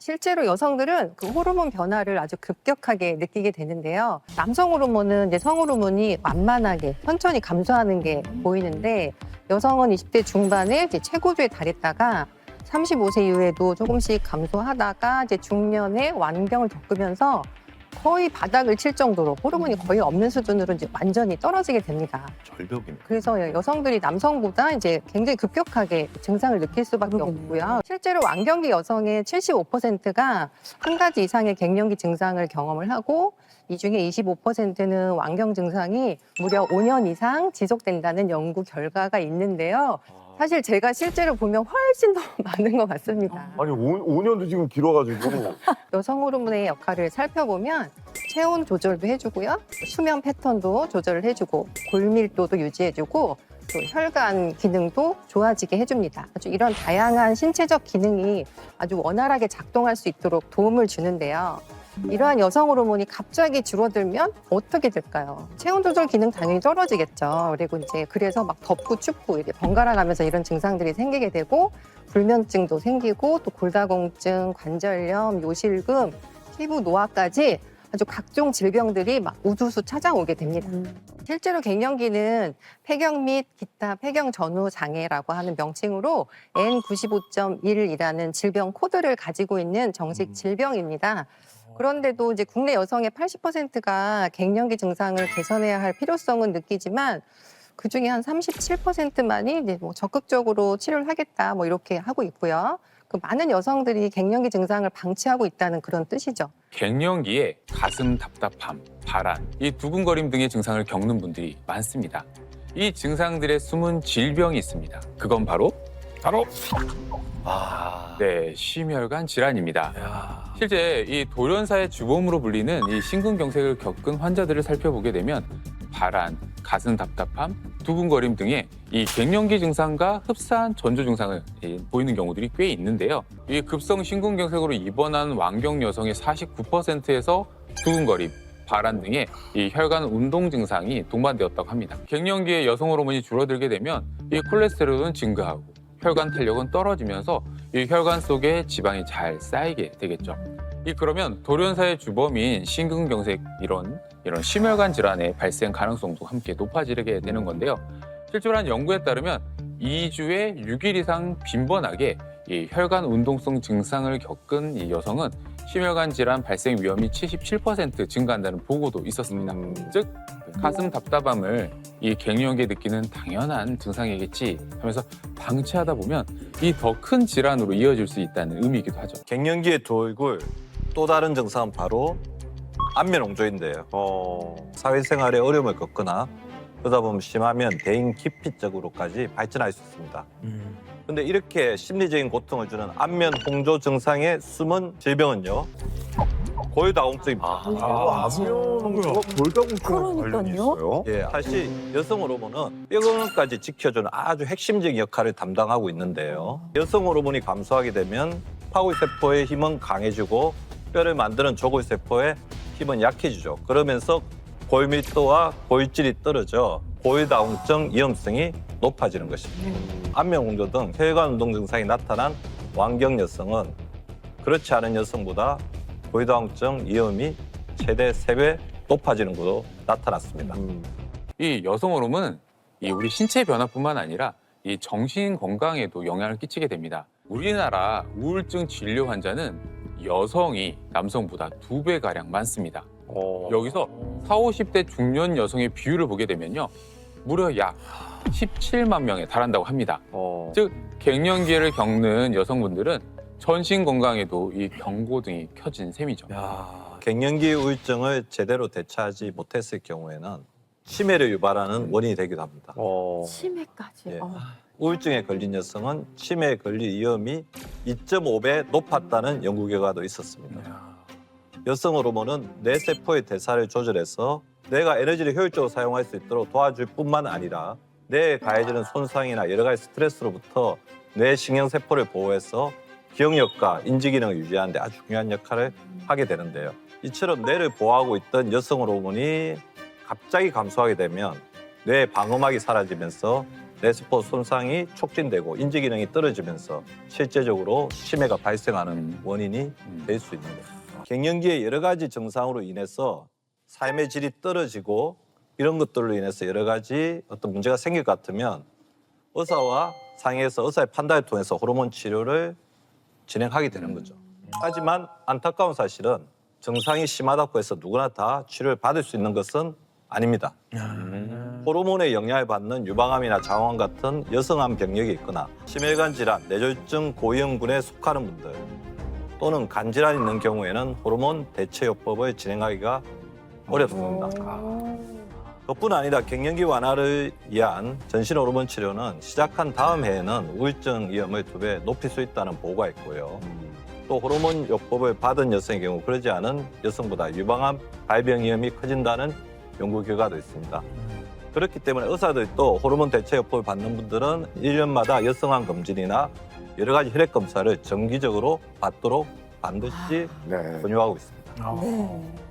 실제로 여성들은 그 호르몬 변화를 아주 급격하게 느끼게 되는데요. 남성 호르몬은 이제 성 호르몬이 완만하게 천천히 감소하는 게 보이는데 여성은 20대 중반에 이제 최고조에 달했다가 35세 이후에도 조금씩 감소하다가 이제 중년에 완경을 겪으면서 거의 바닥을 칠 정도로 호르몬이 거의 없는 수준으로 이제 완전히 떨어지게 됩니다. 절벽이네. 그래서 여성들이 남성보다 이제 굉장히 급격하게 증상을 느낄 수밖에 없고요. 실제로 완경기 여성의 75%가 한 가지 이상의 갱년기 증상을 경험을 하고 이 중에 25%는 완경 증상이 무려 5년 이상 지속된다는 연구 결과가 있는데요. 사실 제가 실제로 보면 훨씬 더 많은 것 같습니다. 아니 5년도 지금 길어가지고 여성 호르몬의 역할을 살펴보면 체온 조절도 해주고요. 수면 패턴도 조절을 해주고 골밀도도 유지해주고 또 혈관 기능도 좋아지게 해줍니다. 아주 이런 다양한 신체적 기능이 아주 원활하게 작동할 수 있도록 도움을 주는데요. 이러한 여성 호르몬이 갑자기 줄어들면 어떻게 될까요? 체온 조절 기능 당연히 떨어지겠죠. 그리고 이제 그래서 막 덥고 춥고 이렇게 번갈아 가면서 이런 증상들이 생기게 되고 불면증도 생기고 또 골다공증, 관절염, 요실금, 피부 노화까지 아주 각종 질병들이 막 우두수 찾아오게 됩니다. 실제로 갱년기는 폐경 및 기타 폐경 전후 장애라고 하는 명칭으로 N95.1이라는 질병 코드를 가지고 있는 정식 질병입니다. 그런데도 이제 국내 여성의 80%가 갱년기 증상을 개선해야 할 필요성은 느끼지만 그 중에 한 37%만이 이제 뭐 적극적으로 치료를 하겠다 뭐 이렇게 하고 있고요. 그 많은 여성들이 갱년기 증상을 방치하고 있다는 그런 뜻이죠. 갱년기에 가슴 답답함, 발한, 이 두근거림 등의 증상을 겪는 분들이 많습니다. 이 증상들의 숨은 질병이 있습니다. 그건 바로 네, 심혈관 질환입니다. 실제 이 돌연사의 주범으로 불리는 이 심근경색을 겪은 환자들을 살펴보게 되면 발한, 가슴 답답함, 두근거림 등의 이 갱년기 증상과 흡사한 전조 증상을 보이는 경우들이 꽤 있는데요. 이 급성 심근경색으로 입원한 완경 여성의 49%에서 두근거림, 발한 등의 이 혈관 운동 증상이 동반되었다고 합니다. 갱년기에 여성 호르몬이 줄어들게 되면 이 콜레스테롤은 증가하고 혈관 탄력은 떨어지면서 이 혈관 속에 지방이 잘 쌓이게 되겠죠. 그러면 돌연사의 주범인 심근경색 이런 심혈관 질환의 발생 가능성도 함께 높아지게 되는 건데요. 실제로 한 연구에 따르면 2주에 6일 이상 빈번하게 이 혈관 운동성 증상을 겪은 이 여성은 심혈관 질환 발생 위험이 77% 증가한다는 보고도 있었습니다. 즉 가슴 답답함을 이 갱년기에 느끼는 당연한 증상이겠지 하면서 방치하다 보면 이 더 큰 질환으로 이어질 수 있다는 의미이기도 하죠. 갱년기에 돌고 또 다른 증상은 바로 안면 홍조인데요. 사회생활에 어려움을 겪거나 그러다 보면 심하면 대인 기피적으로까지 발전할 수 있습니다. 근데 이렇게 심리적인 고통을 주는 안면 홍조 증상의 숨은 질병은요. 고유다공증입니다. 안면홍조가 골다공증과 관련이 있어요? 예, 사실 여성 호르몬은 뼈건까지 지켜주는 아주 핵심적인 역할을 담당하고 있는데요. 여성 호르몬이 감소하게 되면 파골세포의 힘은 강해지고 뼈를 만드는 조골세포의 힘은 약해지죠. 그러면서 골밀도와 골질이 떨어져 고유다공증 위험성이 높아지는 것입니다. 안면홍조 등 혈관 운동 증상이 나타난 완경 여성은 그렇지 않은 여성보다 고유다공증 위험이 최대 3배 높아지는 것으로 나타났습니다. 이 여성 호르몬은 우리 신체 변화뿐만 아니라 이 정신 건강에도 영향을 끼치게 됩니다. 우리나라 우울증 진료 환자는 여성이 남성보다 2배가량 많습니다. 여기서 40, 50대 중년 여성의 비율을 보게 되면요. 무려 약 17만 명에 달한다고 합니다. 즉 갱년기를 겪는 여성분들은 전신 건강에도 이 경고등이 켜진 셈이죠. 갱년기 우울증을 제대로 대처하지 못했을 경우에는 치매를 유발하는 원인이 되기도 합니다. 치매까지. 예. 우울증에 걸린 여성은 치매에 걸릴 위험이 2.5배 높았다는 연구 결과도 있었습니다. 여성 호르몬은 뇌 세포의 대사를 조절해서 뇌가 에너지를 효율적으로 사용할 수 있도록 도와줄 뿐만 아니라 뇌에 가해지는 손상이나 여러 가지 스트레스로부터 뇌 신경세포를 보호해서 기억력과 인지기능을 유지하는 데 아주 중요한 역할을 하게 되는데요. 이처럼 뇌를 보호하고 있던 여성 호르몬이 갑자기 감소하게 되면 뇌 방어막이 사라지면서 뇌세포 손상이 촉진되고 인지 기능이 떨어지면서 실제적으로 치매가 발생하는 원인이 될 수 있는 거예요. 갱년기의 여러 가지 증상으로 인해서 삶의 질이 떨어지고 이런 것들로 인해서 여러 가지 어떤 문제가 생길 것 같으면 의사와 상의해서 의사의 판단을 통해서 호르몬 치료를 진행하게 되는 거죠. 하지만 안타까운 사실은 증상이 심하다고 해서 누구나 다 치료를 받을 수 있는 것은 아닙니다. 호르몬의 영향을 받는 유방암이나 장암 같은 여성암 병력이 있거나 심혈관 질환, 뇌졸중 고위험군에 속하는 분들 또는 간질환이 있는 경우에는 호르몬 대체요법을 진행하기가 어렵습니다. 그뿐 아니라 갱년기 완화를 위한 전신 호르몬 치료는 시작한 다음 해에는 우울증 위험을 2배 높일 수 있다는 보고가 있고요. 또 호르몬 요법을 받은 여성의 경우 그러지 않은 여성보다 유방암 발병 위험이 커진다는 연구 결과도 있습니다. 그렇기 때문에 의사들도 호르몬 대체요법을 받는 분들은 1년마다 여성암 검진이나 여러 가지 혈액 검사를 정기적으로 받도록 반드시 네. 권유하고 있습니다. 네.